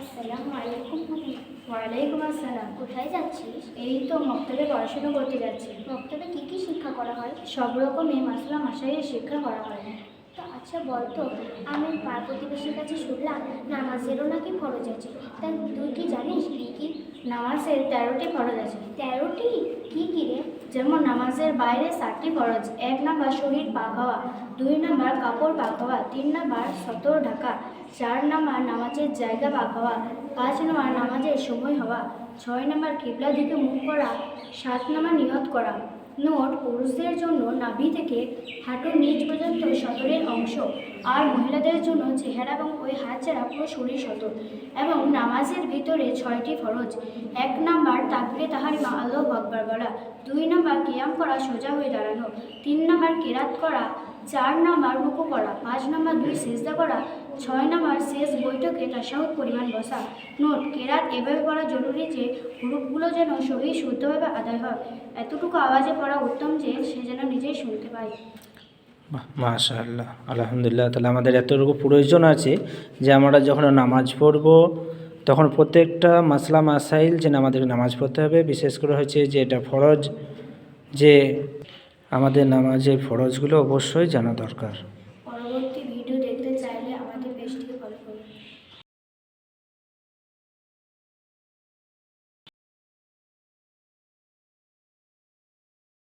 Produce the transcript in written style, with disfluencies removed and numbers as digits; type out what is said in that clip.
আসসালামু আলাইকুম হাবিব। ওয়ালাইকুম আসসালাম। কোথায় যাচ্ছিস? এই তো মক্তবে পড়াশোনা করতে যাচ্ছি। মক্তবে কি কি শিক্ষা করা হয়? সব রকমই মাসলা মাসাইয়ের শিক্ষা করা হয়। তো আচ্ছা বলতো, আমি পাড়া প্রতিবেশীর কাছে শুনলাম নামাজেরও নাকি ফরজ আছে। তাই তুই কি জানিস কি কি? নামাজের 13টি ফরজ আছে। 13টি? কি কি রে? যেমন নামাজের বাইরে 7টি ফরজ। 1 নাম্বার শরীর পাক হওয়া, 2 নাম্বার কাপড় পাক হওয়া, 3 নাম্বার সতর ঢাকা, 4 নাম্বার নামাজের জায়গা পাক হওয়া, 5 নাম্বার নামাজের সময় হওয়া, 6 নাম্বার কিবলা দিকে মুখ করা, 7 নাম্বার নিয়ত করা। নোট: পুরুষদের জন্য নাভি থেকে হাঁটুর নিচ পর্যন্ত সতরের অংশ, আর মহিলাদের জন্য চেহারা এবং ওই হাত ছাড়া পুরো শরীর সতর। এবং নামাজের ভিতরে 6টি ফরজ। 1 নাম্বার তাকবীরে তাহরিমা আল্লাহু আকবার বলা, 2 নাম্বার কিয়াম করা সোজা হয়ে দাঁড়ানো, 3 নাম্বার কিরাত করা, 4 নাম্বার রুকু করা, 5 নাম্বার 2 সিজদা করা, 6 নাম্বার শেষ বৈঠকে তাশাহুদ পরিমাণ বসা। নোট: কেরাত এভাবে পড়া জরুরি যে হুরুফগুলো যেন সহি শুদ্ধভাবে আদায় হয়। এতটুকু আওয়াজে পড়া উত্তম যে সে যেন নিজেই শুনতে পায়। মাশাআল্লাহ, আলহামদুলিল্লাহ। তাহলে আমাদের এতটুকু প্রয়োজন আছে যে আমরা যখন নামাজ পড়ব তখন প্রত্যেকটা মাসলা মাসাইল যে আমাদের নামাজ পড়তে হবে। বিশেষ করে হচ্ছে যে এটা ফরজ, যে আমাদের নামাজের ফরজগুলো অবশ্যই জানা দরকার।